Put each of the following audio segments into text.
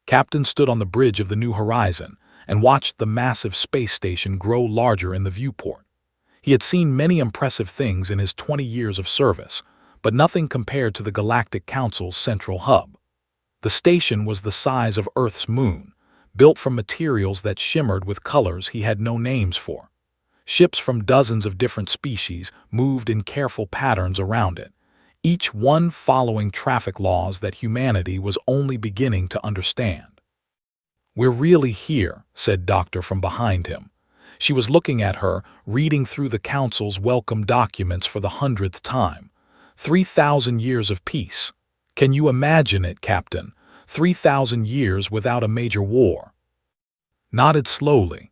Captain stood on the bridge of the New Horizon and watched the massive space station grow larger in the viewport. He had seen many impressive things in his 20 years of service, but nothing compared to the Galactic Council's central hub. The station was the size of Earth's moon, built from materials that shimmered with colors he had no names for. Ships from dozens of different species moved in careful patterns around it, each one following traffic laws that humanity was only beginning to understand. "We're really here," said Doctor from behind him. She was looking at her, reading through the Council's welcome documents for the 100th time. 3,000 years of peace. Can you imagine it, Captain? 3,000 years without a major war. Nodded slowly.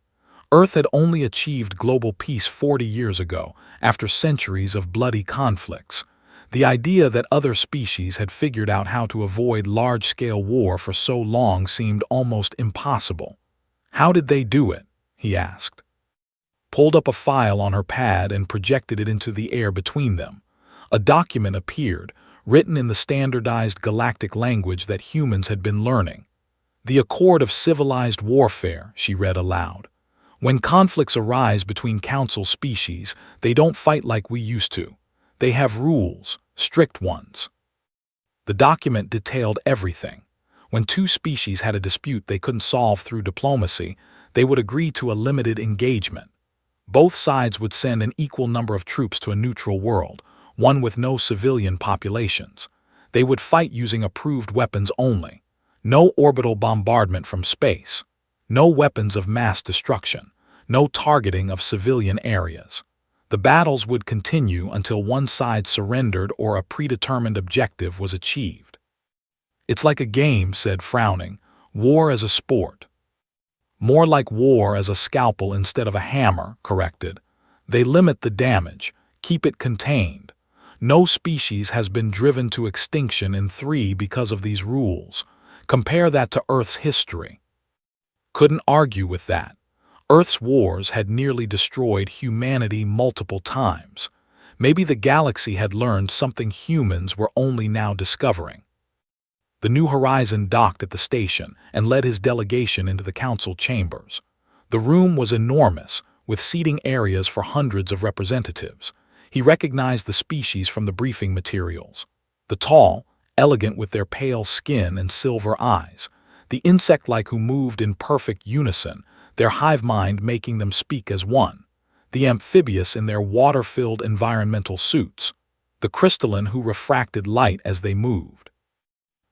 Earth had only achieved global peace 40 years ago, after centuries of bloody conflicts. The idea that other species had figured out how to avoid large-scale war for so long seemed almost impossible. "How did they do it?" he asked. Pulled up a file on her pad and projected it into the air between them. A document appeared, written in the standardized galactic language that humans had been learning. "The Accord of Civilized Warfare," she read aloud. "When conflicts arise between Council species, they don't fight like we used to. They have rules, strict ones." The document detailed everything. When two species had a dispute they couldn't solve through diplomacy, they would agree to a limited engagement. Both sides would send an equal number of troops to a neutral world, one with no civilian populations. They would fight using approved weapons only. No orbital bombardment from space. No weapons of mass destruction. No targeting of civilian areas. The battles would continue until one side surrendered or a predetermined objective was achieved. "It's like a game," said, frowning. "War as a sport." "More like war as a scalpel instead of a hammer," corrected. "They limit the damage, keep it contained. No species has been driven to extinction in 3 because of these rules. Compare that to Earth's history." Couldn't argue with that. Earth's wars had nearly destroyed humanity multiple times. Maybe the galaxy had learned something humans were only now discovering. The New Horizon docked at the station and led his delegation into the council chambers. The room was enormous, with seating areas for hundreds of representatives. He recognized the species from the briefing materials. The tall, elegant with their pale skin and silver eyes. The insect-like who moved in perfect unison, their hive mind making them speak as one. The amphibious in their water-filled environmental suits. The crystalline who refracted light as they moved.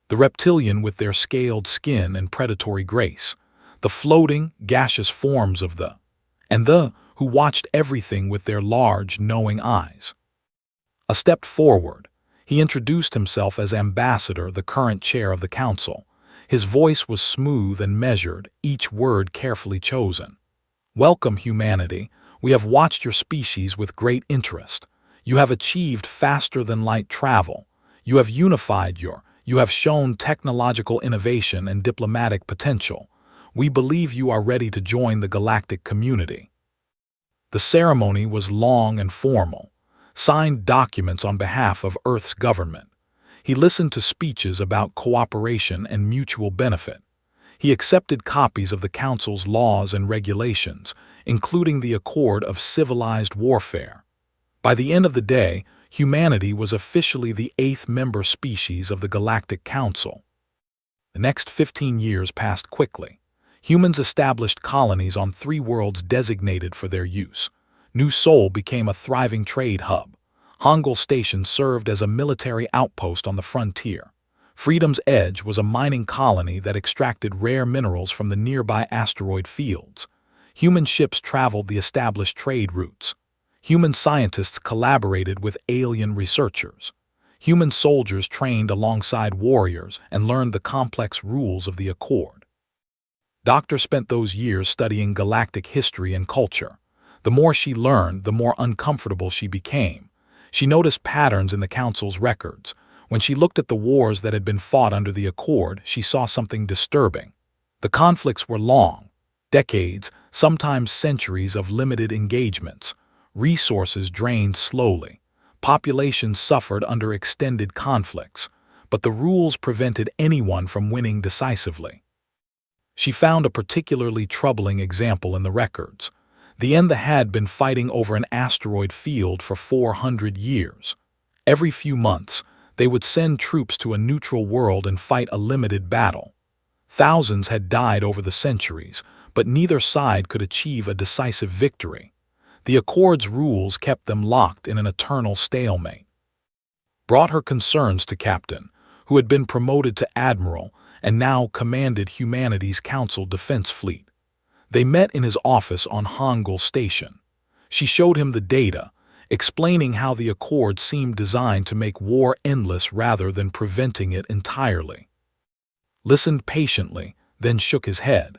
The reptilian with their scaled skin and predatory grace. The floating, gaseous forms of the, and the, who watched everything with their large, knowing eyes. A step forward, he introduced himself as ambassador, the current chair of the council. His voice was smooth and measured, each word carefully chosen. "Welcome, humanity. We have watched your species with great interest. You have achieved faster-than-light travel. You have unified you have shown technological innovation and diplomatic potential. We believe you are ready to join the galactic community." The ceremony was long and formal, signed documents on behalf of Earth's government. He listened to speeches about cooperation and mutual benefit. He accepted copies of the Council's laws and regulations, including the Accord of Civilized Warfare. By the end of the day, humanity was officially the 8th member species of the Galactic Council. The next 15 years passed quickly. Humans established colonies on 3 worlds designated for their use. New Sol became a thriving trade hub. Hongol Station served as a military outpost on the frontier. Freedom's Edge was a mining colony that extracted rare minerals from the nearby asteroid fields. Human ships traveled the established trade routes. Human scientists collaborated with alien researchers. Human soldiers trained alongside warriors and learned the complex rules of the Accord. Doctor spent those years studying galactic history and culture. The more she learned, the more uncomfortable she became. She noticed patterns in the Council's records. When she looked at the wars that had been fought under the Accord, she saw something disturbing. The conflicts were long, decades, sometimes centuries of limited engagements. Resources drained slowly. Populations suffered under extended conflicts, but the rules prevented anyone from winning decisively. She found a particularly troubling example in the records. The Endha had been fighting over an asteroid field for 400 years. Every few months, they would send troops to a neutral world and fight a limited battle. Thousands had died over the centuries, but neither side could achieve a decisive victory. The Accord's rules kept them locked in an eternal stalemate. Brought her concerns to Captain, who had been promoted to Admiral and now commanded humanity's Council Defense Fleet. They met in his office on Hangul Station. She showed him the data, explaining how the Accord seemed designed to make war endless rather than preventing it entirely. Listened patiently, then shook his head.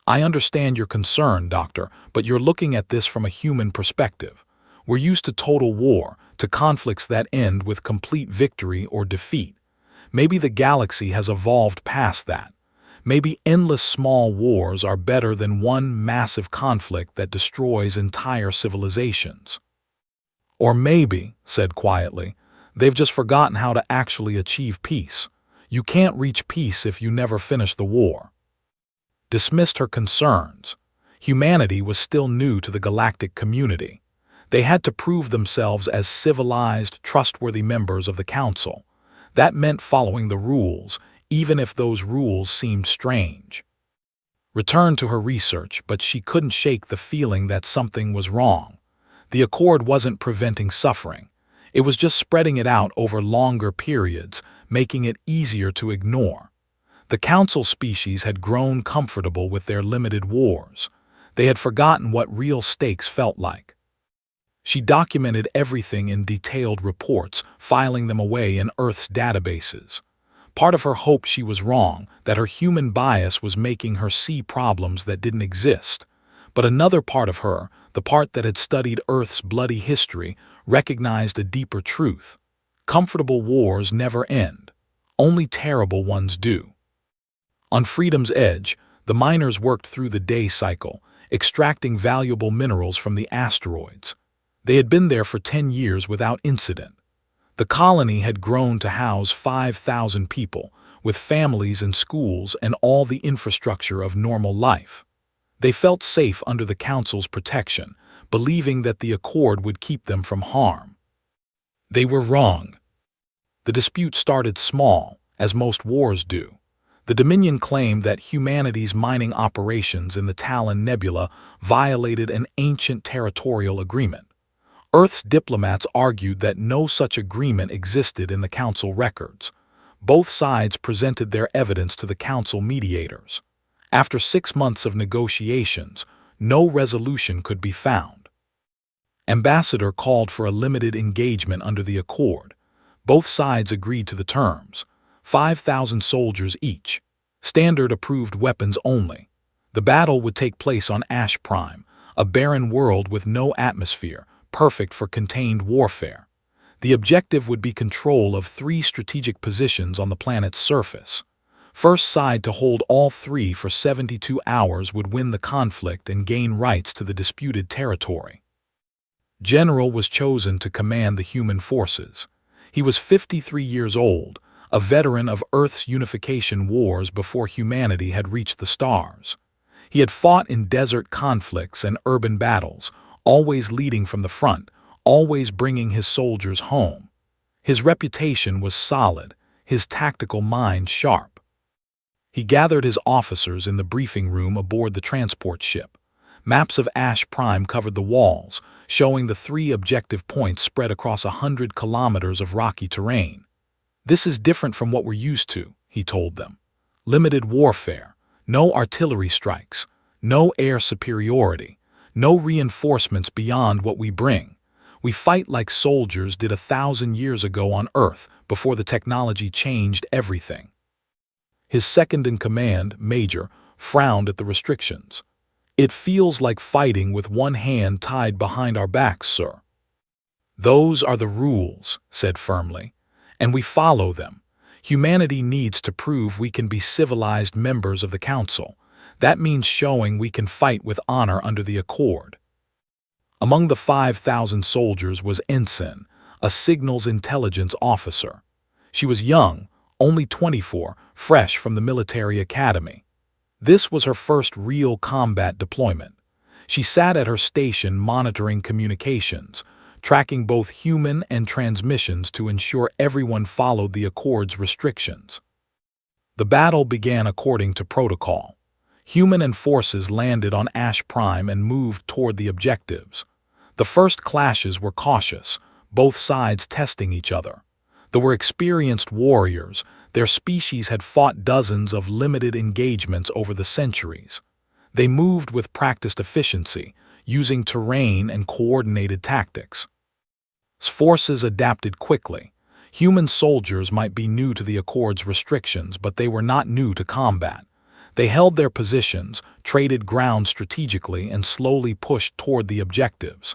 I understand your concern, Doctor, but you're looking at this from a human perspective. We're used to total war, to conflicts that end with complete victory or defeat. Maybe the galaxy has evolved past that. Maybe endless small wars are better than one massive conflict that destroys entire civilizations. Or maybe, said quietly, they've just forgotten how to actually achieve peace. You can't reach peace if you never finish the war. Dismissed her concerns. Humanity was still new to the galactic community. They had to prove themselves as civilized, trustworthy members of the Council. That meant following the rules, even if those rules seemed strange. Returned to her research, but she couldn't shake the feeling that something was wrong. The Accord wasn't preventing suffering. It was just spreading it out over longer periods, making it easier to ignore. The Council species had grown comfortable with their limited wars. They had forgotten what real stakes felt like. She documented everything in detailed reports, filing them away in Earth's databases. Part of her hoped she was wrong, that her human bias was making her see problems that didn't exist. But another part of her, the part that had studied Earth's bloody history, recognized a deeper truth. Comfortable wars never end. Only terrible ones do. On Freedom's Edge, the miners worked through the day cycle, extracting valuable minerals from the asteroids. They had been there for 10 years without incident. The colony had grown to house 5,000 people, with families and schools and all the infrastructure of normal life. They felt safe under the Council's protection, believing that the Accord would keep them from harm. They were wrong. The dispute started small, as most wars do. The Dominion claimed that humanity's mining operations in the Talon Nebula violated an ancient territorial agreement. Earth's diplomats argued that no such agreement existed in the Council records. Both sides presented their evidence to the Council mediators. After 6 months of negotiations, no resolution could be found. Ambassador called for a limited engagement under the Accord. Both sides agreed to the terms. 5,000 soldiers each. Standard-approved weapons only. The battle would take place on Ash Prime, a barren world with no atmosphere, perfect for contained warfare. The objective would be control of 3 strategic positions on the planet's surface. First side to hold all 3 for 72 hours would win the conflict and gain rights to the disputed territory. General was chosen to command the human forces. He was 53 years old, a veteran of Earth's unification wars before humanity had reached the stars. He had fought in desert conflicts and urban battles, always leading from the front, always bringing his soldiers home. His reputation was solid, his tactical mind sharp. He gathered his officers in the briefing room aboard the transport ship. Maps of Ash Prime covered the walls, showing the 3 objective points spread across 100 kilometers of rocky terrain. This is different from what we're used to, he told them. Limited warfare, no artillery strikes, no air superiority, no reinforcements beyond what we bring. We fight like soldiers did 1,000 years ago on Earth before the technology changed everything. His second-in-command, Major, frowned at the restrictions. It feels like fighting with one hand tied behind our backs, sir. Those are the rules, said firmly, and we follow them. Humanity needs to prove we can be civilized members of the Council. That means showing we can fight with honor under the Accord. Among the 5,000 soldiers was Ensign, a signals intelligence officer. She was young, only 24, fresh from the military academy. This was her first real combat deployment. She sat at her station monitoring communications, tracking both human and transmissions to ensure everyone followed the Accord's restrictions. The battle began according to protocol. Human and forces landed on Ash Prime and moved toward the objectives. The first clashes were cautious, both sides testing each other. They were experienced warriors. Their species had fought dozens of limited engagements over the centuries. They moved with practiced efficiency, using terrain and coordinated tactics. Forces adapted quickly. Human soldiers might be new to the Accord's restrictions, but they were not new to combat. They held their positions, traded ground strategically, and slowly pushed toward the objectives.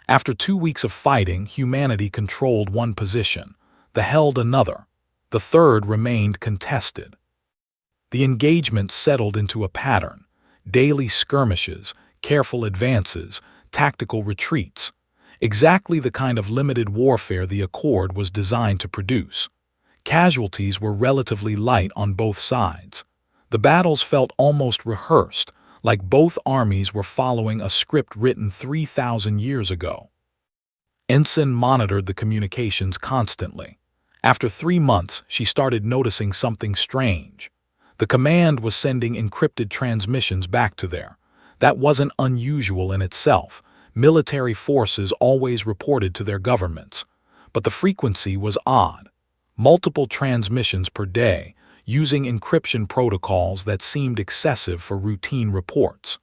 After 2 weeks of fighting, humanity controlled one position. They held another. The third remained contested. The engagement settled into a pattern: daily skirmishes, careful advances, tactical retreats. Exactly the kind of limited warfare the Accord was designed to produce. Casualties were relatively light on both sides. The battles felt almost rehearsed, like both armies were following a script written 3,000 years ago. Ensign monitored the communications constantly. After 3 months, she started noticing something strange. The command was sending encrypted transmissions back to there. That wasn't unusual in itself. Military forces always reported to their governments. But the frequency was odd. Multiple transmissions per day, using encryption protocols that seemed excessive for routine reports.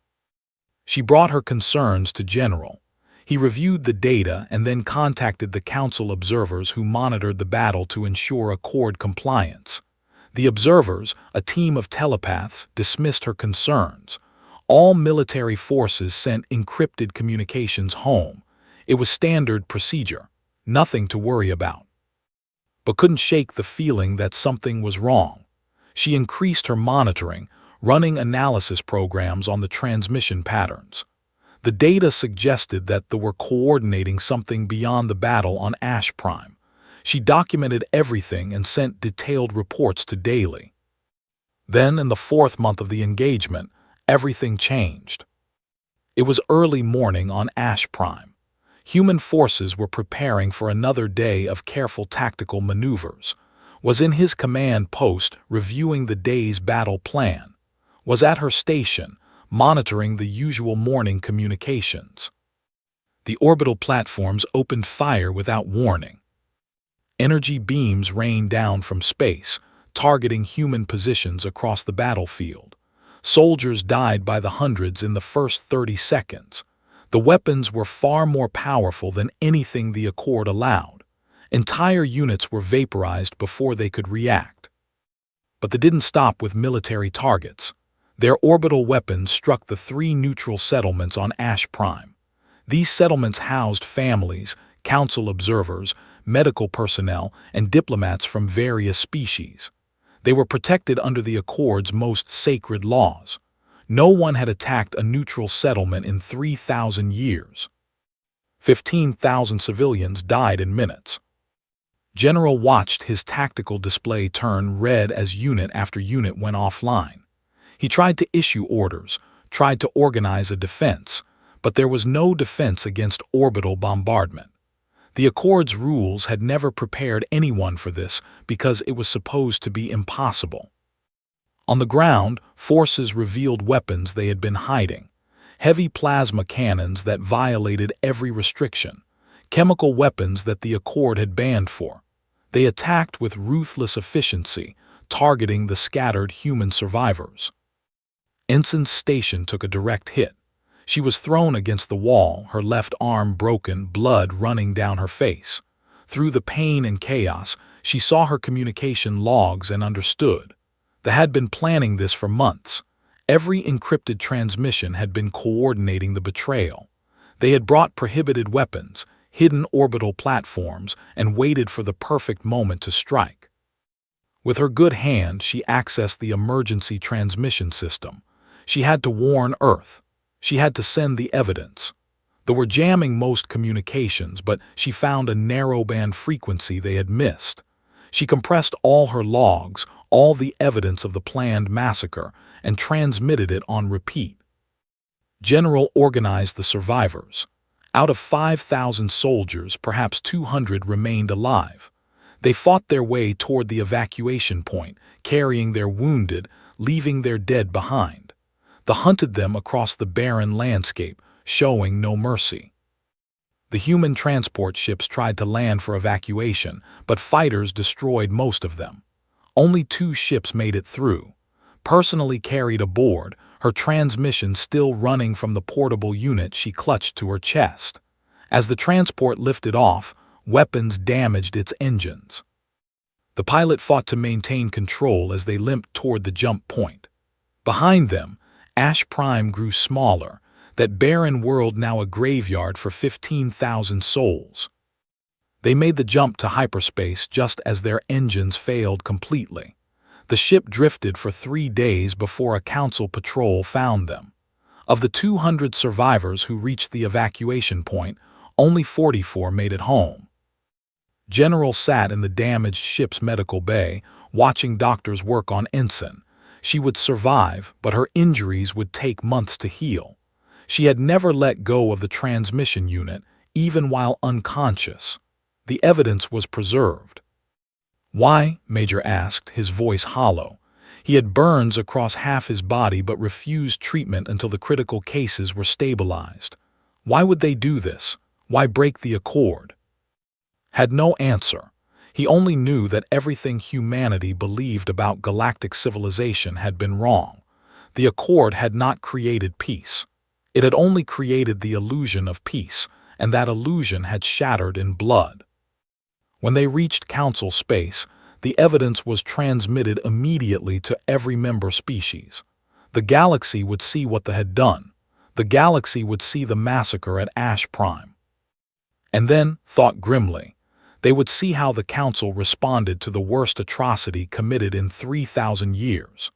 She brought her concerns to General. He reviewed the data and then contacted the Council observers who monitored the battle to ensure Accord compliance. The observers, a team of telepaths, dismissed her concerns. All military forces sent encrypted communications home. It was standard procedure, nothing to worry about. But couldn't shake the feeling that something was wrong. She increased her monitoring, running analysis programs on the transmission patterns. The data suggested that they were coordinating something beyond the battle on Ash Prime. She documented everything and sent detailed reports to Daily. Then, in the 4th month of the engagement, everything changed. It was early morning on Ash Prime. Human forces were preparing for another day of careful tactical maneuvers. Was in his command post reviewing the day's battle plan. Was at her station, monitoring the usual morning communications. The orbital platforms opened fire without warning. Energy beams rained down from space, targeting human positions across the battlefield. Soldiers died by the hundreds in the first 30 seconds. The weapons were far more powerful than anything the Accord allowed. Entire units were vaporized before they could react. But they didn't stop with military targets. Their orbital weapons struck the 3 neutral settlements on Ash Prime. These settlements housed families, council observers, medical personnel, and diplomats from various species. They were protected under the Accord's most sacred laws. No one had attacked a neutral settlement in 3,000 years. 15,000 civilians died in minutes. General watched his tactical display turn red as unit after unit went offline. He tried to issue orders, tried to organize a defense, but there was no defense against orbital bombardment. The Accord's rules had never prepared anyone for this because it was supposed to be impossible. On the ground, forces revealed weapons they had been hiding. Heavy plasma cannons that violated every restriction. Chemical weapons that the Accord had banned for. They attacked with ruthless efficiency, targeting the scattered human survivors. Ensign's station took a direct hit. She was thrown against the wall, her left arm broken, blood running down her face. Through the pain and chaos, she saw her communication logs and understood. They had been planning this for months. Every encrypted transmission had been coordinating the betrayal. They had brought prohibited weapons, hidden orbital platforms, and waited for the perfect moment to strike. With her good hand, she accessed the emergency transmission system. She had to warn Earth. She had to send the evidence. They were jamming most communications, but she found a narrowband frequency they had missed. She compressed all her logs, all the evidence of the planned massacre, and transmitted it on repeat. General organized the survivors. Out of 5,000 soldiers, perhaps 200 remained alive. They fought their way toward the evacuation point, carrying their wounded, leaving their dead behind. They hunted them across the barren landscape, showing no mercy. The human transport ships tried to land for evacuation, but fighters destroyed most of them. Only 2 ships made it through. Personally carried aboard, her transmission still running from the portable unit she clutched to her chest. As the transport lifted off, weapons damaged its engines. The pilot fought to maintain control as they limped toward the jump point. Behind them, Ash Prime grew smaller, that barren world now a graveyard for 15,000 souls. They made the jump to hyperspace just as their engines failed completely. The ship drifted for 3 days before a council patrol found them. Of the 200 survivors who reached the evacuation point, only 44 made it home. General sat in the damaged ship's medical bay, watching doctors work on Ensign. She would survive, but her injuries would take months to heal. She had never let go of the transmission unit, even while unconscious. The evidence was preserved. "Why?" Major asked, his voice hollow. He had burns across half his body but refused treatment until the critical cases were stabilized. Why would they do this? Why break the accord? Had no answer. He only knew that everything humanity believed about galactic civilization had been wrong. The accord had not created peace. It had only created the illusion of peace, and that illusion had shattered in blood. When they reached Council space, the evidence was transmitted immediately to every member species. The galaxy would see what they had done. The galaxy would see the massacre at Ash Prime. And then, thought grimly, they would see how the Council responded to the worst atrocity committed in 3,000 years.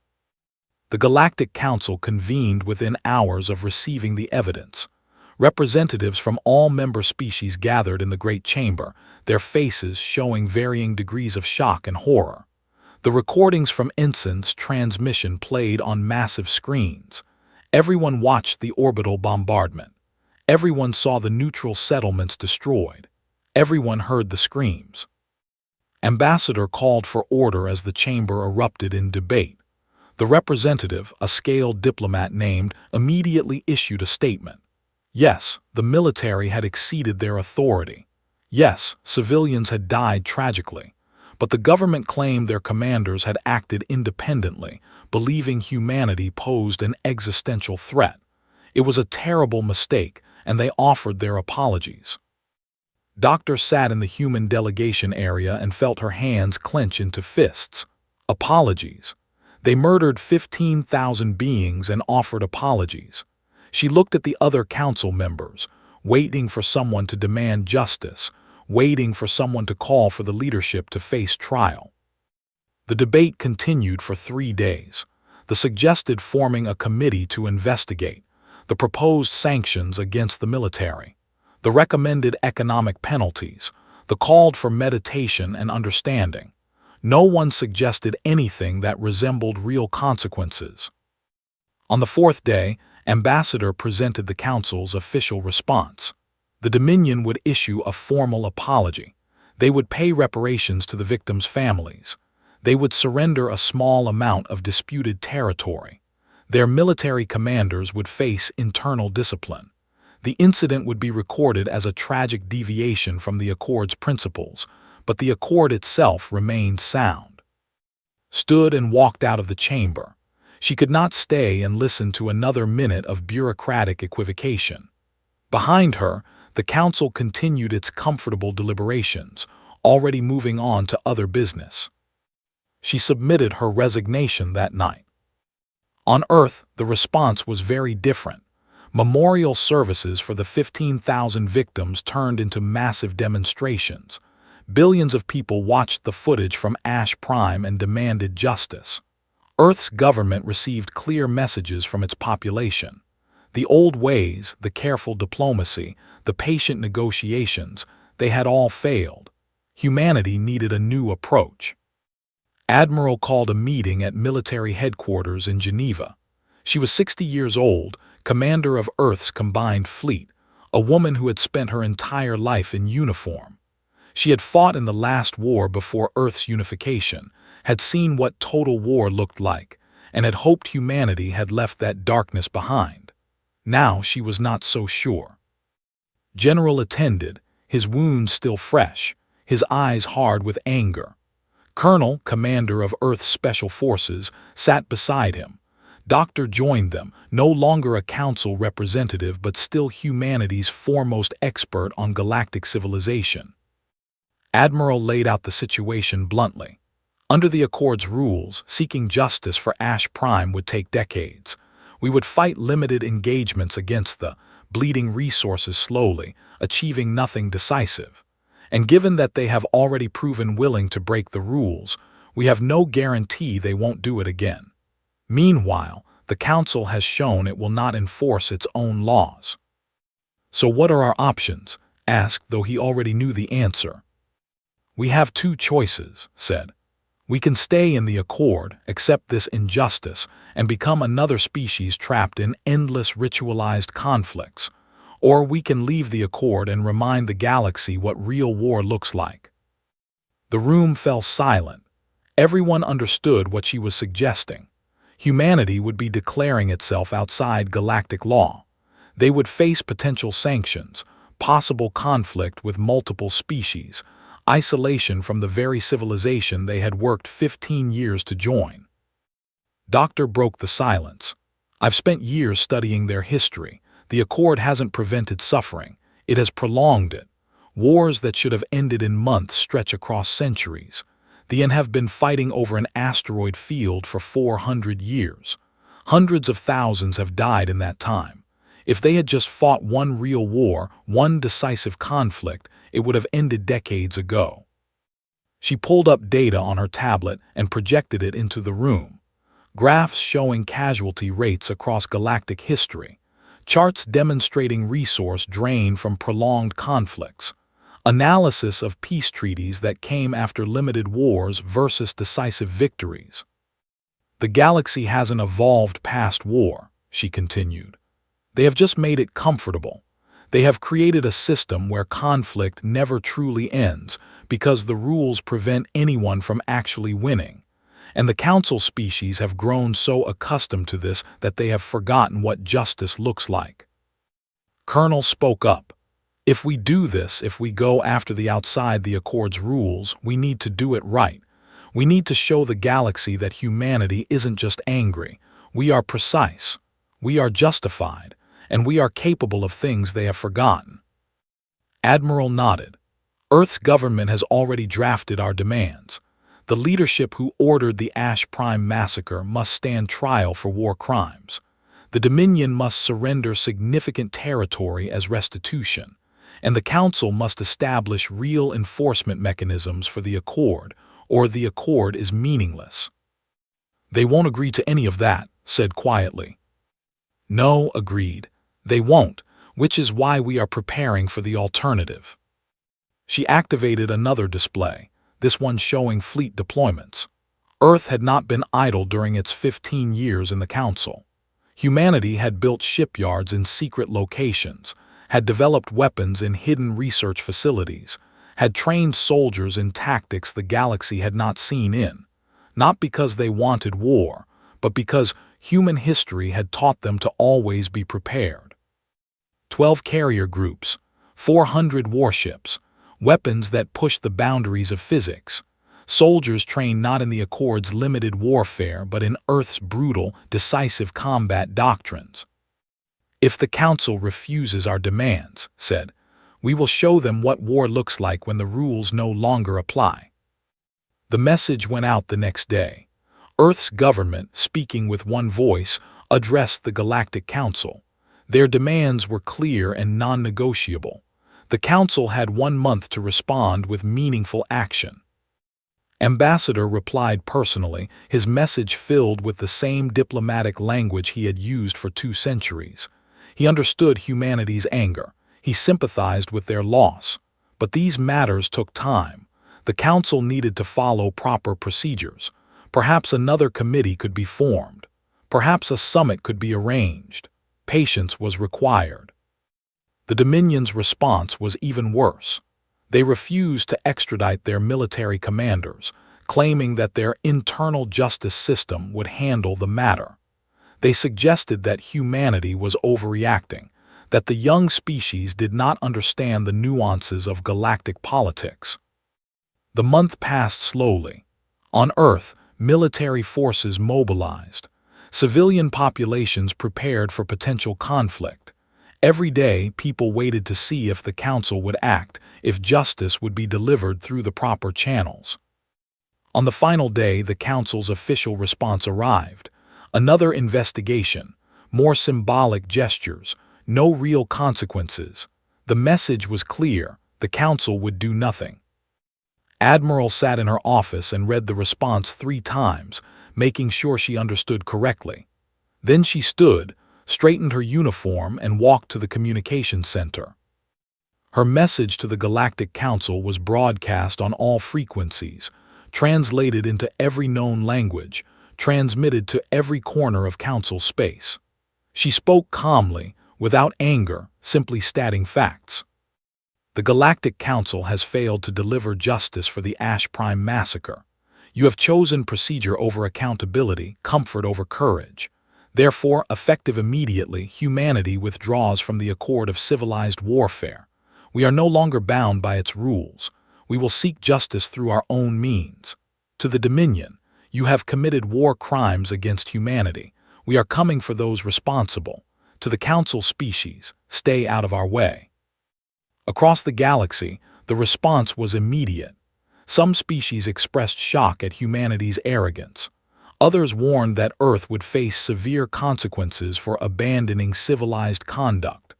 The Galactic Council convened within hours of receiving the evidence. Representatives from all member species gathered in the Great Chamber, their faces showing varying degrees of shock and horror. The recordings from Ensign's transmission played on massive screens. Everyone watched the orbital bombardment. Everyone saw the neutral settlements destroyed. Everyone heard the screams. Ambassador called for order as the chamber erupted in debate. The representative, a scaled diplomat named, immediately issued a statement. Yes, the military had exceeded their authority. Yes, civilians had died tragically. But the government claimed their commanders had acted independently, believing humanity posed an existential threat. It was a terrible mistake, and they offered their apologies. Doctor sat in the human delegation area and felt her hands clench into fists. Apologies. They murdered 15,000 beings and offered apologies. She looked at the other council members, waiting for someone to demand justice, waiting for someone to call for the leadership to face trial. The debate continued for 3 days. The suggested forming a committee to investigate, the proposed sanctions against the military, the recommended economic penalties, the called for meditation and understanding. No one suggested anything that resembled real consequences. On the 4th day, Ambassador presented the Council's official response. The Dominion would issue a formal apology. They would pay reparations to the victims' families. They would surrender a small amount of disputed territory. Their military commanders would face internal discipline. The incident would be recorded as a tragic deviation from the Accord's principles, but the Accord itself remained sound. Stood and walked out of the chamber. She could not stay and listen to another minute of bureaucratic equivocation. Behind her, the council continued its comfortable deliberations, already moving on to other business. She submitted her resignation that night. On Earth, the response was very different. Memorial services for the 15,000 victims turned into massive demonstrations. Billions of people watched the footage from Ash Prime and demanded justice. Earth's government received clear messages from its population. The old ways, the careful diplomacy, the patient negotiations, they had all failed. Humanity needed a new approach. Admiral called a meeting at military headquarters in Geneva. She was 60 years old, commander of Earth's combined fleet, a woman who had spent her entire life in uniform. She had fought in the last war before Earth's unification, had seen what total war looked like, and had hoped humanity had left that darkness behind. Now she was not so sure. General attended, his wounds still fresh, his eyes hard with anger. Colonel, commander of Earth's Special Forces, sat beside him. Doctor joined them, no longer a council representative but still humanity's foremost expert on galactic civilization. Admiral laid out the situation bluntly. Under the Accord's rules, seeking justice for Ash Prime would take decades. We would fight limited engagements against the bleeding resources slowly, achieving nothing decisive. And given that they have already proven willing to break the rules, we have no guarantee they won't do it again. Meanwhile, the Council has shown it will not enforce its own laws. So what are our options? Asked, though he already knew the answer. We have two choices, said. We can stay in the Accord, accept this injustice, and become another species trapped in endless ritualized conflicts. Or we can leave the Accord and remind the galaxy what real war looks like. The room fell silent. Everyone understood what she was suggesting. Humanity would be declaring itself outside galactic law. They would face potential sanctions, possible conflict with multiple species, isolation from the very civilization they had worked 15 years to join. Doctor broke the silence. I've spent years studying their history. The Accord hasn't prevented suffering. It has prolonged it. Wars that should have ended in months stretch across centuries. The N have been fighting over an asteroid field for 400 years. Hundreds of thousands have died in that time. If they had just fought one real war, one decisive conflict, it would have ended decades ago. She pulled up data on her tablet and projected it into the room. Graphs showing casualty rates across galactic history. Charts demonstrating resource drain from prolonged conflicts. Analysis of peace treaties that came after limited wars versus decisive victories. The galaxy hasn't evolved past war, she continued. They have just made it comfortable. They have created a system where conflict never truly ends because the rules prevent anyone from actually winning. And the Council species have grown so accustomed to this that they have forgotten what justice looks like. Colonel spoke up. If we do this, if we go after the outside the Accord's rules, we need to do it right. We need to show the galaxy that humanity isn't just angry. We are precise. We are justified. And we are capable of things they have forgotten. Admiral nodded. Earth's government has already drafted our demands. The leadership who ordered the Ash Prime massacre must stand trial for war crimes. The Dominion must surrender significant territory as restitution, and the Council must establish real enforcement mechanisms for the Accord, or the Accord is meaningless. They won't agree to any of that, said quietly. No, agreed. They won't, which is why we are preparing for the alternative. She activated another display, this one showing fleet deployments. Earth had not been idle during its 15 years in the Council. Humanity had built shipyards in secret locations, had developed weapons in hidden research facilities, had trained soldiers in tactics the galaxy had not seen in, not because they wanted war, but because human history had taught them to always be prepared. 12 carrier groups, 400 warships, weapons that pushed the boundaries of physics, soldiers trained not in the Accord's limited warfare but in Earth's brutal, decisive combat doctrines. If the Council refuses our demands, said, we will show them what war looks like when the rules no longer apply. The message went out the next day. Earth's government, speaking with one voice, addressed the Galactic Council. Their demands were clear and non-negotiable. The Council had 1 month to respond with meaningful action. Ambassador replied personally, his message filled with the same diplomatic language he had used for 2 centuries. He understood humanity's anger. He sympathized with their loss. But these matters took time. The Council needed to follow proper procedures. Perhaps another committee could be formed. Perhaps a summit could be arranged. Patience was required. The Dominion's response was even worse. They refused to extradite their military commanders, claiming that their internal justice system would handle the matter. They suggested that humanity was overreacting, that the young species did not understand the nuances of galactic politics. The month passed slowly. On Earth, military forces mobilized. Civilian populations prepared for potential conflict. Every day, people waited to see if the Council would act, if justice would be delivered through the proper channels. On the final day, the Council's official response arrived. Another investigation, more symbolic gestures, no real consequences. The message was clear: the Council would do nothing. Admiral sat in her office and read the response 3 times, making sure she understood correctly. Then she stood, straightened her uniform, and walked to the communications center. Her message to the Galactic Council was broadcast on all frequencies, translated into every known language, transmitted to every corner of Council space. She spoke calmly, without anger, simply stating facts. The Galactic Council has failed to deliver justice for the Ash Prime massacre. You have chosen procedure over accountability, comfort over courage. Therefore, effective immediately, humanity withdraws from the accord of civilized warfare. We are no longer bound by its rules. We will seek justice through our own means. To the Dominion, you have committed war crimes against humanity. We are coming for those responsible. To the Council species, stay out of our way. Across the galaxy, the response was immediate. Some species expressed shock at humanity's arrogance. Others warned that Earth would face severe consequences for abandoning civilized conduct.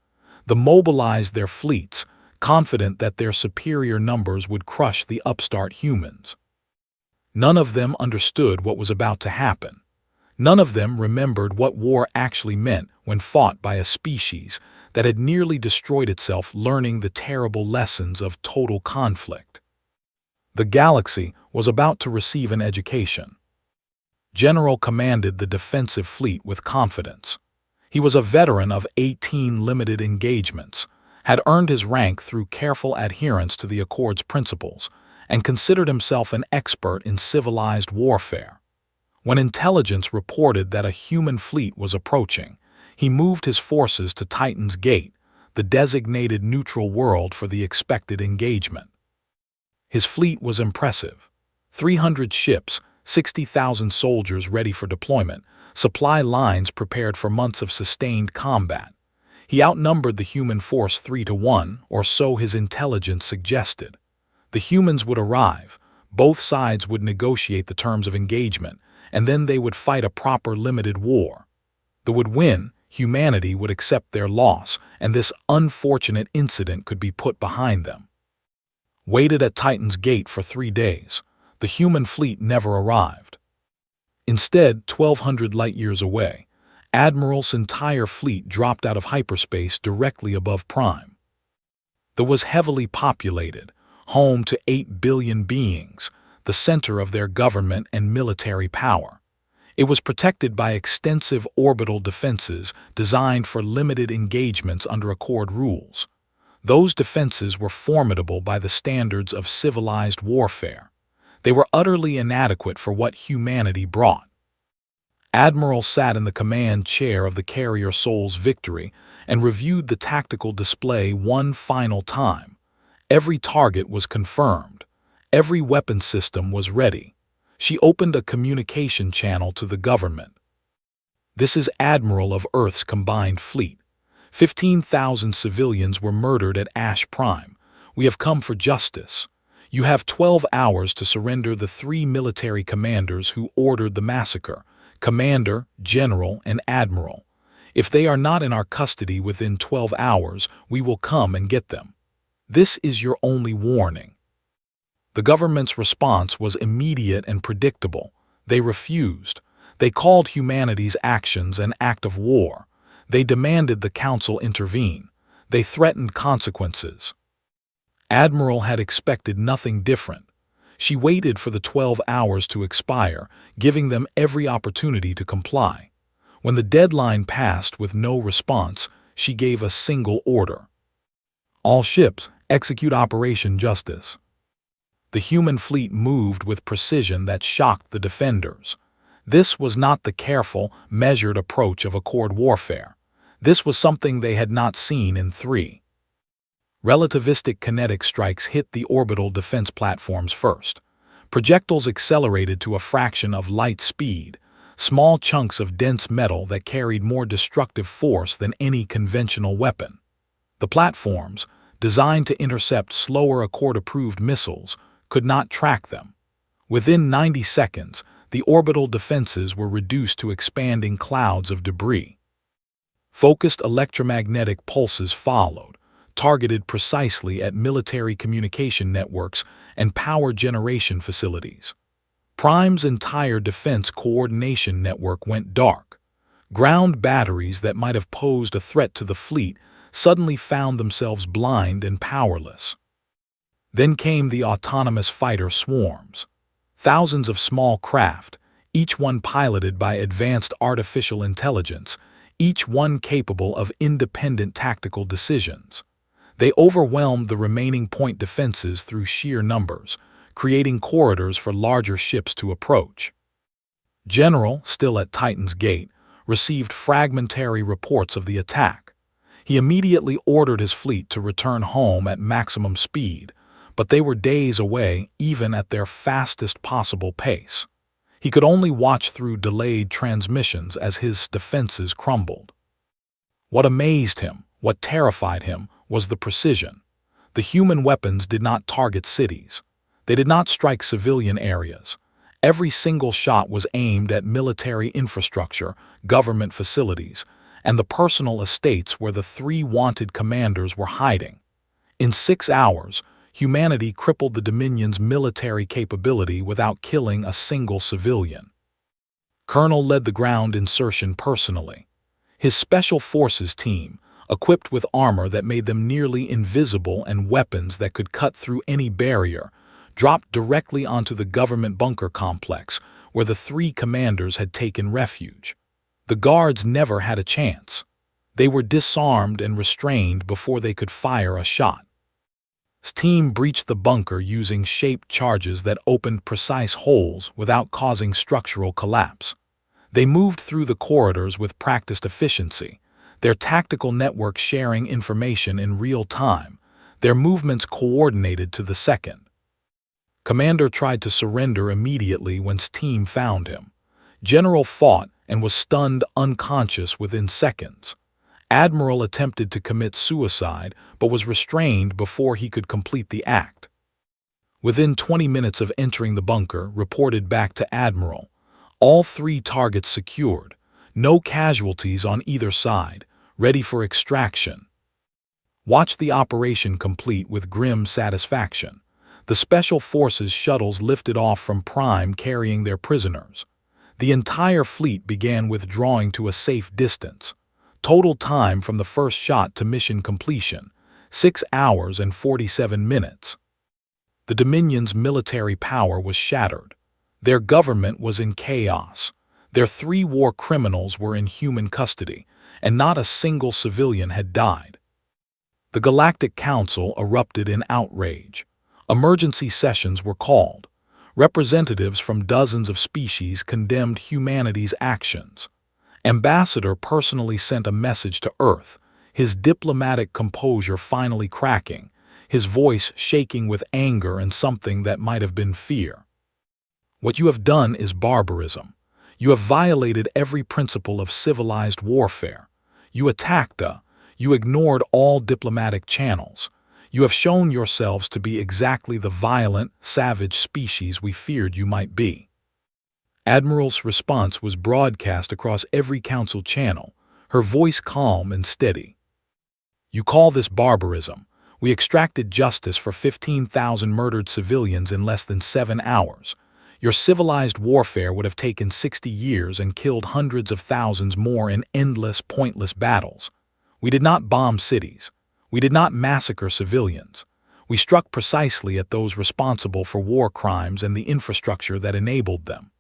They mobilized their fleets, confident that their superior numbers would crush the upstart humans. None of them understood what was about to happen. None of them remembered what war actually meant when fought by a species that had nearly destroyed itself, learning the terrible lessons of total conflict. The galaxy was about to receive an education. General commanded the defensive fleet with confidence. He was a veteran of 18 limited engagements, had earned his rank through careful adherence to the Accord's principles, and considered himself an expert in civilized warfare. When intelligence reported that a human fleet was approaching, he moved his forces to Titan's Gate, the designated neutral world for the expected engagement. His fleet was impressive. 300 ships, 60,000 soldiers ready for deployment, supply lines prepared for months of sustained combat. He outnumbered the human force 3-1, or so his intelligence suggested. The humans would arrive, both sides would negotiate the terms of engagement, and then they would fight a proper limited war. They would win, humanity would accept their loss, and this unfortunate incident could be put behind them. Waited at Titan's Gate for 3 days. The human fleet never arrived. Instead, 1,200 light-years away, Admiral's entire fleet dropped out of hyperspace directly above Prime. It was heavily populated, home to 8 billion beings, the center of their government and military power. It was protected by extensive orbital defenses designed for limited engagements under Accord rules. Those defenses were formidable by the standards of civilized warfare. They were utterly inadequate for what humanity brought. Admiral sat in the command chair of the carrier Soul's Victory and reviewed the tactical display one final time. Every target was confirmed. Every weapon system was ready. She opened a communication channel to the government. This is Admiral of Earth's combined fleet. 15,000 civilians were murdered at Ash Prime. We have come for justice. You have 12 hours to surrender the 3 military commanders who ordered the massacre: Commander, General, and Admiral. If they are not in our custody within 12 hours, we will come and get them. This is your only warning. The government's response was immediate and predictable. They refused. They called humanity's actions an act of war. They demanded the Council intervene. They threatened consequences. Admiral had expected nothing different. She waited for the 12 hours to expire, giving them every opportunity to comply. When the deadline passed with no response, she gave a single order. All ships, execute Operation Justice. The human fleet moved with precision that shocked the defenders. This was not the careful, measured approach of Accord warfare. This was something they had not seen in 3. Relativistic kinetic strikes hit the orbital defense platforms first. Projectiles accelerated to a fraction of light speed, small chunks of dense metal that carried more destructive force than any conventional weapon. The platforms, designed to intercept slower Accord-approved missiles, could not track them. Within 90 seconds, the orbital defenses were reduced to expanding clouds of debris. Focused electromagnetic pulses followed, targeted precisely at military communication networks and power generation facilities. Prime's entire defense coordination network went dark. Ground batteries that might have posed a threat to the fleet suddenly found themselves blind and powerless. Then came the autonomous fighter swarms. Thousands of small craft, each one piloted by advanced artificial intelligence, each one capable of independent tactical decisions. They overwhelmed the remaining point defenses through sheer numbers, creating corridors for larger ships to approach. General, still at Titan's Gate, received fragmentary reports of the attack. He immediately ordered his fleet to return home at maximum speed, but they were days away even at their fastest possible pace. He could only watch through delayed transmissions as his defenses crumbled. What amazed him, what terrified him, was the precision. The human weapons did not target cities. They did not strike civilian areas. Every single shot was aimed at military infrastructure, government facilities, and the personal estates where the 3 wanted commanders were hiding. In 6 hours, humanity crippled the Dominion's military capability without killing a single civilian. Colonel led the ground insertion personally. His Special Forces team, equipped with armor that made them nearly invisible and weapons that could cut through any barrier, dropped directly onto the government bunker complex where the 3 commanders had taken refuge. The guards never had a chance. They were disarmed and restrained before they could fire a shot. His team breached the bunker using shaped charges that opened precise holes without causing structural collapse. They moved through the corridors with practiced efficiency, their tactical network sharing information in real time, their movements coordinated to the second. Commander tried to surrender immediately when his team found him. General fought and was stunned unconscious within seconds. Admiral attempted to commit suicide but was restrained before he could complete the act. Within 20 minutes of entering the bunker, reported back to Admiral, all 3 targets secured, no casualties on either side, ready for extraction. Watch the operation complete with grim satisfaction. The Special Forces shuttles lifted off from Prime carrying their prisoners. The entire fleet began withdrawing to a safe distance. Total time from the first shot to mission completion, 6 hours and 47 minutes. The Dominion's military power was shattered. Their government was in chaos. Their 3 war criminals were in human custody, and not a single civilian had died. The Galactic Council erupted in outrage. Emergency sessions were called. Representatives from dozens of species condemned humanity's actions. Ambassador personally sent a message to Earth, his diplomatic composure finally cracking, his voice shaking with anger and something that might have been fear. What you have done is barbarism. You have violated every principle of civilized warfare. You attacked you ignored all diplomatic channels. You have shown yourselves to be exactly the violent, savage species we feared you might be. Admiral's response was broadcast across every council channel, her voice calm and steady. You call this barbarism. We extracted justice for 15,000 murdered civilians in less than 7 hours. Your civilized warfare would have taken 60 years and killed hundreds of thousands more in endless, pointless battles. We did not bomb cities. We did not massacre civilians. We struck precisely at those responsible for war crimes and the infrastructure that enabled them.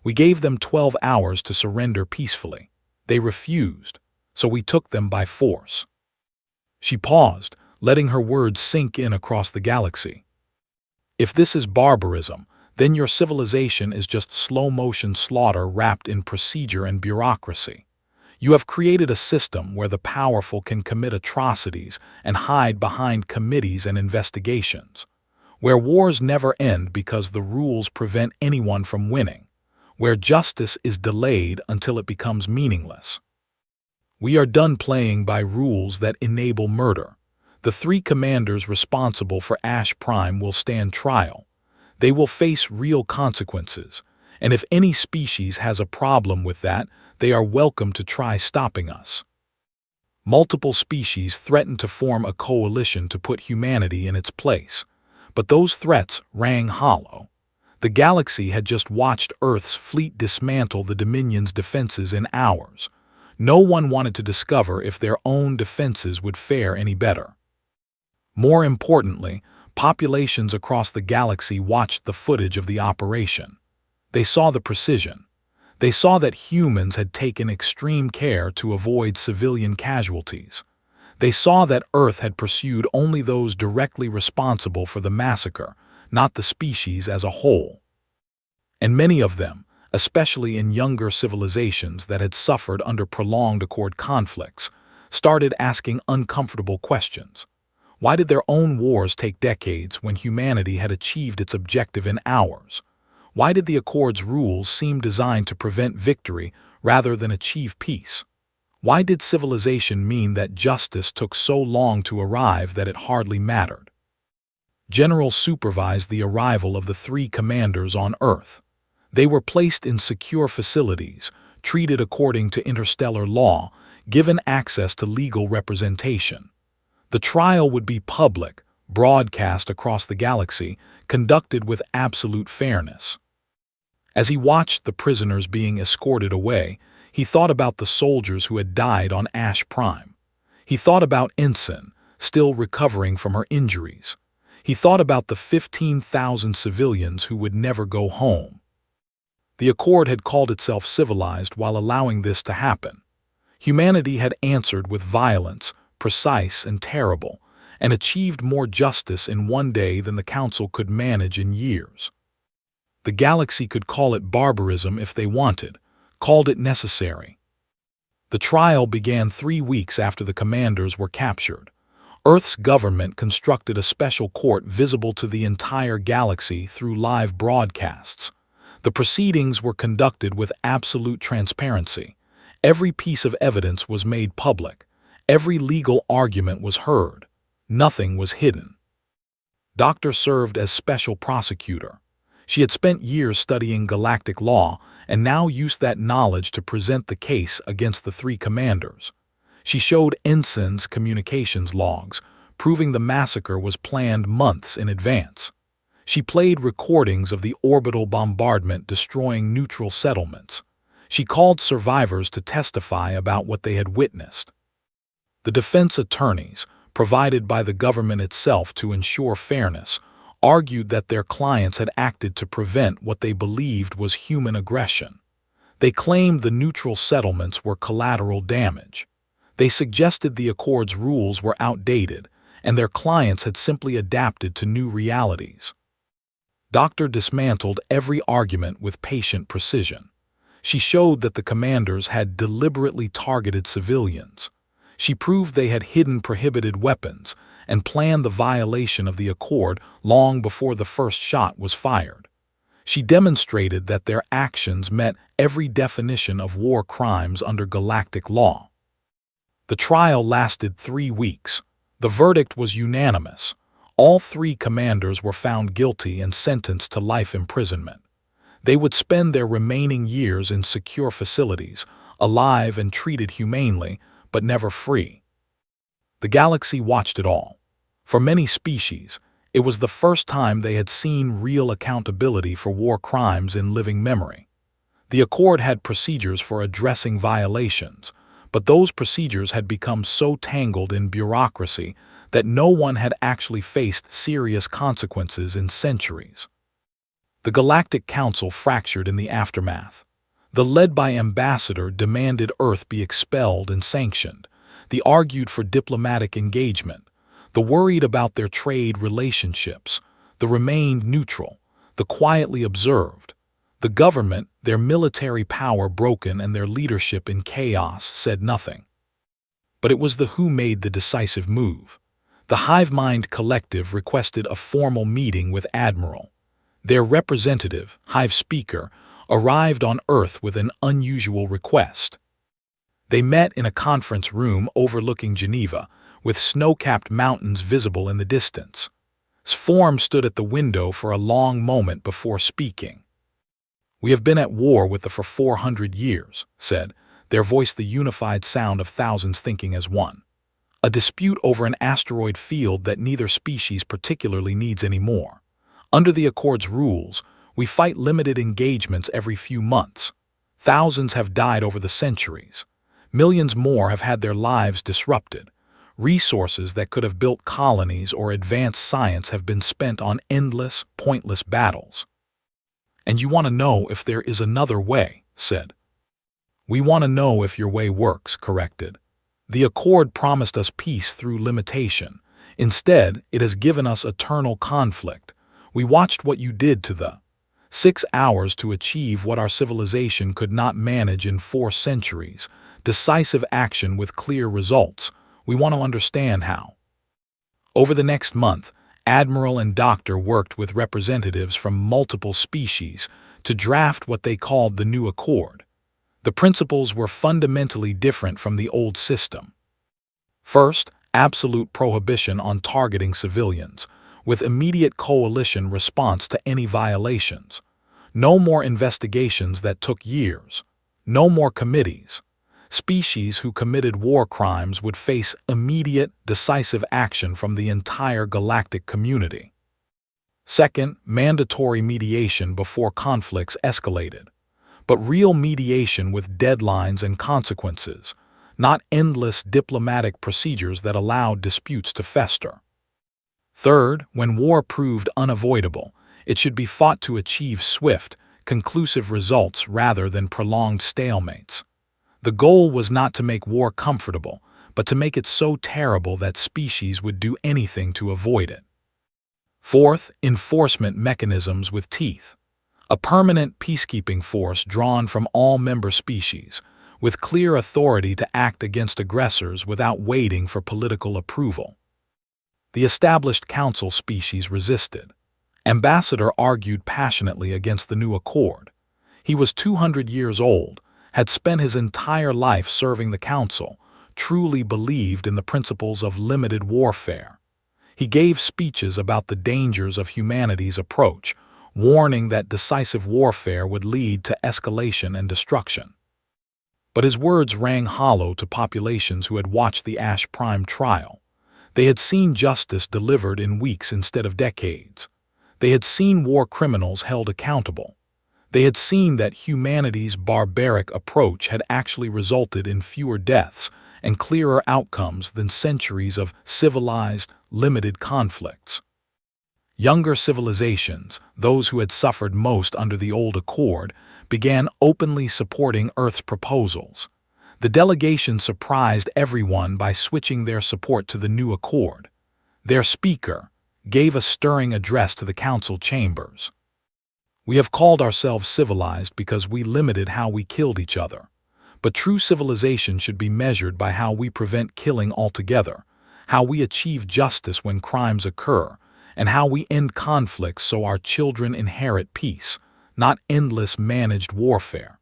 We gave them 12 hours to surrender peacefully. They refused, so we took them by force." She paused, letting her words sink in across the galaxy. "If this is barbarism, then your civilization is just slow-motion slaughter wrapped in procedure and bureaucracy. You have created a system where the powerful can commit atrocities and hide behind committees and investigations, where wars never end because the rules prevent anyone from winning, where justice is delayed until it becomes meaningless. We are done playing by rules that enable murder. The 3 commanders responsible for Ash Prime will stand trial. They will face real consequences, and if any species has a problem with that, they are welcome to try stopping us." Multiple species threatened to form a coalition to put humanity in its place, but those threats rang hollow. The galaxy had just watched Earth's fleet dismantle the Dominion's defenses in hours. No one wanted to discover if their own defenses would fare any better. More importantly, populations across the galaxy watched the footage of the operation. They saw the precision. They saw that humans had taken extreme care to avoid civilian casualties. They saw that Earth had pursued only those directly responsible for the massacre, not the species as a whole. And many of them, especially in younger civilizations that had suffered under prolonged Accord conflicts, started asking uncomfortable questions. Why did their own wars take decades when humanity had achieved its objective in hours? Why did the Accord's rules seem designed to prevent victory rather than achieve peace? Why did civilization mean that justice took so long to arrive that it hardly mattered? Generals supervised the arrival of the 3 commanders on Earth. They were placed in secure facilities, treated according to interstellar law, given access to legal representation. The trial would be public, broadcast across the galaxy, conducted with absolute fairness. As he watched the prisoners being escorted away, he thought about the soldiers who had died on Ash Prime. He thought about Ensign, still recovering from her injuries. He thought about the 15,000 civilians who would never go home. The Accord had called itself civilized while allowing this to happen. Humanity had answered with violence, precise and terrible, and achieved more justice in one day than the Council could manage in years. The galaxy could call it barbarism if they wanted, called it necessary. The trial began 3 weeks after the commanders were captured. Earth's government constructed a special court visible to the entire galaxy through live broadcasts. The proceedings were conducted with absolute transparency. Every piece of evidence was made public. Every legal argument was heard. Nothing was hidden. Doctor served as special prosecutor. She had spent years studying galactic law and now used that knowledge to present the case against the 3 commanders. She showed Ensign's communications logs, proving the massacre was planned months in advance. She played recordings of the orbital bombardment destroying neutral settlements. She called survivors to testify about what they had witnessed. The defense attorneys, provided by the government itself to ensure fairness, argued that their clients had acted to prevent what they believed was human aggression. They claimed the neutral settlements were collateral damage. They suggested the Accord's rules were outdated, and their clients had simply adapted to new realities. Doctor dismantled every argument with patient precision. She showed that the commanders had deliberately targeted civilians. She proved they had hidden prohibited weapons and planned the violation of the Accord long before the first shot was fired. She demonstrated that their actions met every definition of war crimes under galactic law. The trial lasted 3 weeks. The verdict was unanimous. All 3 commanders were found guilty and sentenced to life imprisonment. They would spend their remaining years in secure facilities, alive and treated humanely, but never free. The galaxy watched it all. For many species, it was the first time they had seen real accountability for war crimes in living memory. The Accord had procedures for addressing violations, but those procedures had become so tangled in bureaucracy that no one had actually faced serious consequences in centuries. The Galactic Council fractured in the aftermath. The led-by ambassador demanded Earth be expelled and sanctioned. The argued for diplomatic engagement. The worried about their trade relationships. The remained neutral. The quietly observed. The government, their military power broken and their leadership in chaos, said nothing. But it was the who made the decisive move. The hive mind collective requested a formal meeting with Admiral. Their representative, hive speaker, arrived on Earth with an unusual request. They met in a conference room overlooking Geneva, with snow-capped mountains visible in the distance. Sform stood at the window for a long moment before speaking. "We have been at war with them for 400 years, said, their voice the unified sound of thousands thinking as one. A dispute over an asteroid field that neither species particularly needs anymore. Under the Accord's rules, we fight limited engagements every few months. Thousands have died over the centuries. Millions more have had their lives disrupted. Resources that could have built colonies or advanced science have been spent on endless, pointless battles. And you want to know if there is another way, said. We want to know if your way works, corrected. The Accord promised us peace through limitation. Instead, it has given us eternal conflict. We watched what you did to the 6 hours to achieve what our civilization could not manage in 4 centuries. Decisive action with clear results. We want to understand how. Over the next month, Admiral and Doctor worked with representatives from multiple species to draft what they called the new Accord. The principles were fundamentally different from the old system. First, absolute prohibition on targeting civilians, with immediate coalition response to any violations. No more investigations that took years. No more committees. Species who committed war crimes would face immediate, decisive action from the entire galactic community. Second, mandatory mediation before conflicts escalated. But real mediation with deadlines and consequences, not endless diplomatic procedures that allowed disputes to fester. Third, when war proved unavoidable, it should be fought to achieve swift, conclusive results rather than prolonged stalemates. The goal was not to make war comfortable, but to make it so terrible that species would do anything to avoid it. Fourth, enforcement mechanisms with teeth. A permanent peacekeeping force drawn from all member species, with clear authority to act against aggressors without waiting for political approval. The established council species resisted. Ambassador argued passionately against the new Accord. He was 200 years old, had spent his entire life serving the council, truly believed in the principles of limited warfare. He gave speeches about the dangers of humanity's approach, warning that decisive warfare would lead to escalation and destruction. But his words rang hollow to populations who had watched the Ash Prime trial. They had seen justice delivered in weeks instead of decades. They had seen war criminals held accountable. They had seen that humanity's barbaric approach had actually resulted in fewer deaths and clearer outcomes than centuries of civilized, limited conflicts. Younger civilizations, those who had suffered most under the old Accord, began openly supporting Earth's proposals. The delegation surprised everyone by switching their support to the new Accord. Their speaker gave a stirring address to the council chambers. We have called ourselves civilized because we limited how we killed each other. But true civilization should be measured by how we prevent killing altogether, how we achieve justice when crimes occur, and how we end conflicts so our children inherit peace, not endless managed warfare.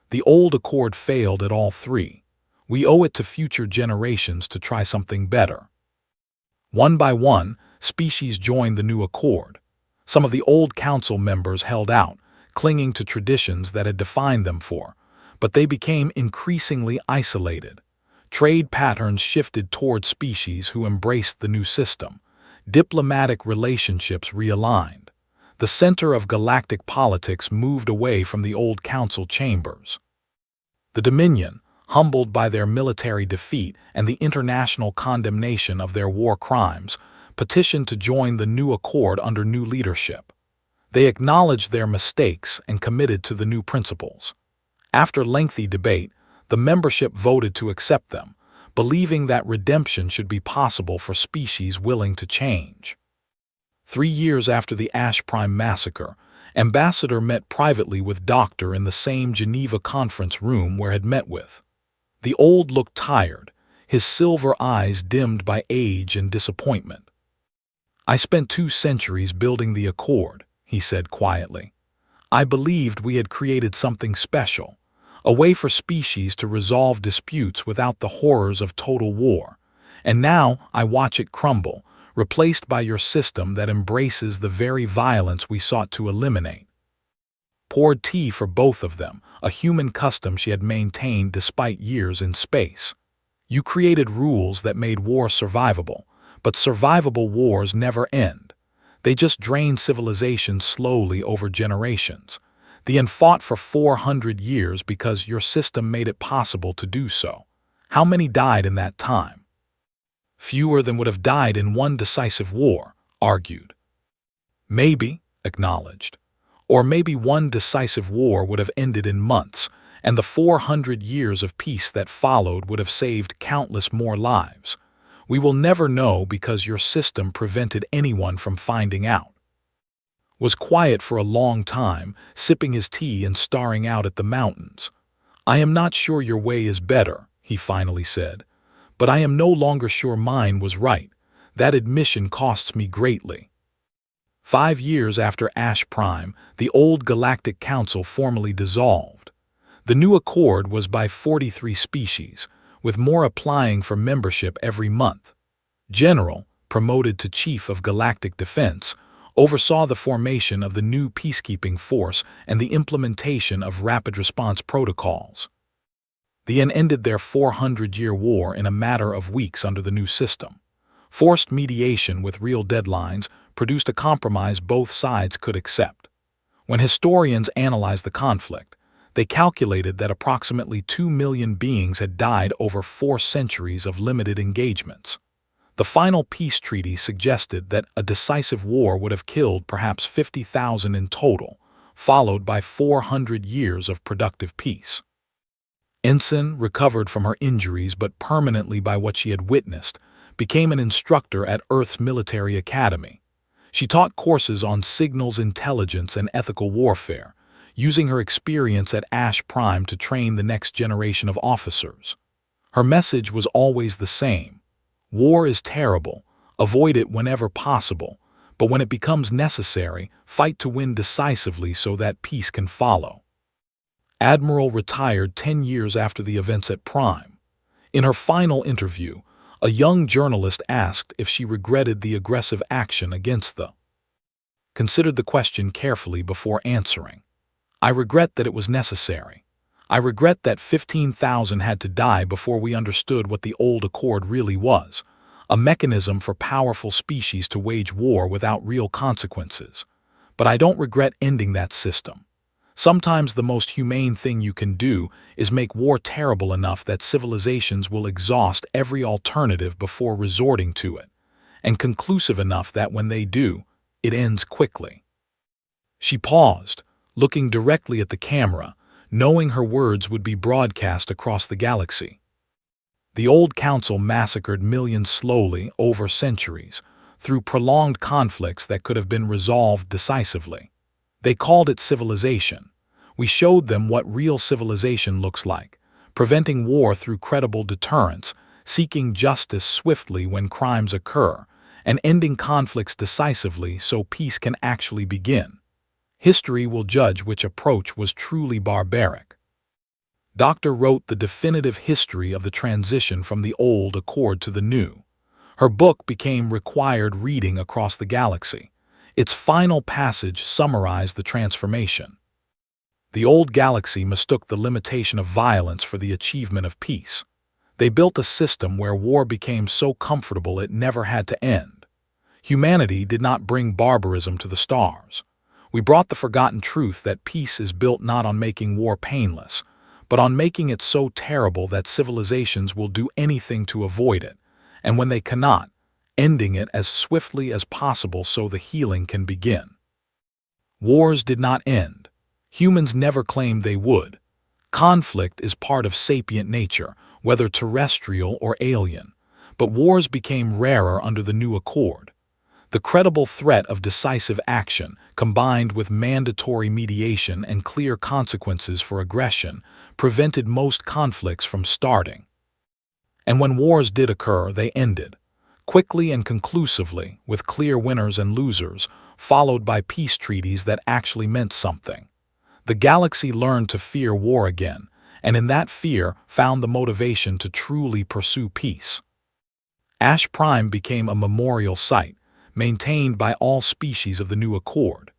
The old Accord failed at all three. We owe it to future generations to try something better. One by one, species joined the new Accord. Some of the old council members held out, clinging to traditions that had defined them but they became increasingly isolated. Trade patterns shifted toward species who embraced the new system. Diplomatic relationships realigned. The center of galactic politics moved away from the old council chambers. The Dominion, humbled by their military defeat and the international condemnation of their war crimes, petitioned to join the new Accord under new leadership. They acknowledged their mistakes and committed to the new principles. After lengthy debate, the membership voted to accept them, believing that redemption should be possible for species willing to change. 3 years after the Ash Prime massacre, Ambassador met privately with Doctor in the same Geneva conference room where had met with. The old looked tired, his silver eyes dimmed by age and disappointment. "I spent 2 centuries building the Accord," he said quietly. "I believed we had created something special, a way for species to resolve disputes without the horrors of total war. And now I watch it crumble, replaced by your system that embraces the very violence we sought to eliminate." Poured tea for both of them, a human custom she had maintained despite years in space. "You created rules that made war survivable, but survivable wars never end. They just drain civilization slowly over generations. The end fought for 400 years because your system made it possible to do so. How many died in that time?" "Fewer than would have died in one decisive war," argued. "Maybe," acknowledged. "Or maybe one decisive war would have ended in months, and the 400 years of peace that followed would have saved countless more lives. We will never know because your system prevented anyone from finding out." Was quiet for a long time, sipping his tea and staring out at the mountains. "I am not sure your way is better," he finally said. "But I am no longer sure mine was right. That admission costs me greatly." 5 years after Ash Prime, the old Galactic Council formally dissolved. The new accord was by 43 species, with more applying for membership every month. General, promoted to Chief of Galactic Defense, oversaw the formation of the new peacekeeping force and the implementation of rapid response protocols. The N ended their 400-year war in a matter of weeks under the new system. Forced mediation with real deadlines produced a compromise both sides could accept. When historians analyzed the conflict, they calculated that approximately 2 million beings had died over 4 centuries of limited engagements. The final peace treaty suggested that a decisive war would have killed perhaps 50,000 in total, followed by 400 years of productive peace. Ensign, recovered from her injuries but permanently by what she had witnessed, became an instructor at Earth's military academy. She taught courses on signals intelligence and ethical warfare, using her experience at Ash Prime to train the next generation of officers. Her message was always the same: war is terrible, avoid it whenever possible, but when it becomes necessary, fight to win decisively so that peace can follow. Admiral retired 10 years after the events at Prime. In her final interview, a young journalist asked if she regretted the aggressive action against the. Considered the question carefully before answering. "I regret that it was necessary. I regret that 15,000 had to die before we understood what the old accord really was, a mechanism for powerful species to wage war without real consequences. But I don't regret ending that system. Sometimes the most humane thing you can do is make war terrible enough that civilizations will exhaust every alternative before resorting to it, and conclusive enough that when they do, it ends quickly." She paused, looking directly at the camera, knowing her words would be broadcast across the galaxy. The old council massacred millions slowly over centuries, through prolonged conflicts that could have been resolved decisively. They called it civilization. We showed them what real civilization looks like, preventing war through credible deterrence, seeking justice swiftly when crimes occur, and ending conflicts decisively so peace can actually begin. History will judge which approach was truly barbaric. Doctor wrote the definitive history of the transition from the old accord to the new. Her book became required reading across the galaxy. Its final passage summarized the transformation. The old galaxy mistook the limitation of violence for the achievement of peace. They built a system where war became so comfortable it never had to end. Humanity did not bring barbarism to the stars. We brought the forgotten truth that peace is built not on making war painless, but on making it so terrible that civilizations will do anything to avoid it, and when they cannot, ending it as swiftly as possible so the healing can begin. Wars did not end. Humans never claimed they would. Conflict is part of sapient nature, whether terrestrial or alien, but wars became rarer under the new accord. The credible threat of decisive action, combined with mandatory mediation and clear consequences for aggression, prevented most conflicts from starting. And when wars did occur, they ended, quickly and conclusively, with clear winners and losers, followed by peace treaties that actually meant something. The galaxy learned to fear war again, and in that fear found the motivation to truly pursue peace. Ash Prime became a memorial site, maintained by all species of the new accord.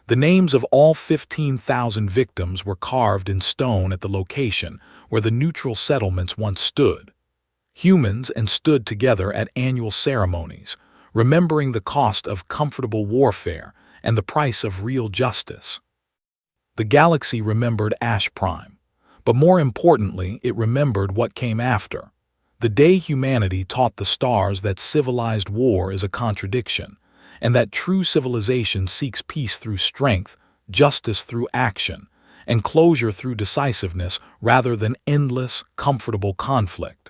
The names of all 15,000 victims were carved in stone at the location where the neutral settlements once stood. Humans stood together at annual ceremonies, remembering the cost of comfortable warfare and the price of real justice. The galaxy remembered Ash Prime, but more importantly, it remembered what came after. The day humanity taught the stars that civilized war is a contradiction, and that true civilization seeks peace through strength, justice through action, and closure through decisiveness rather than endless, comfortable conflict.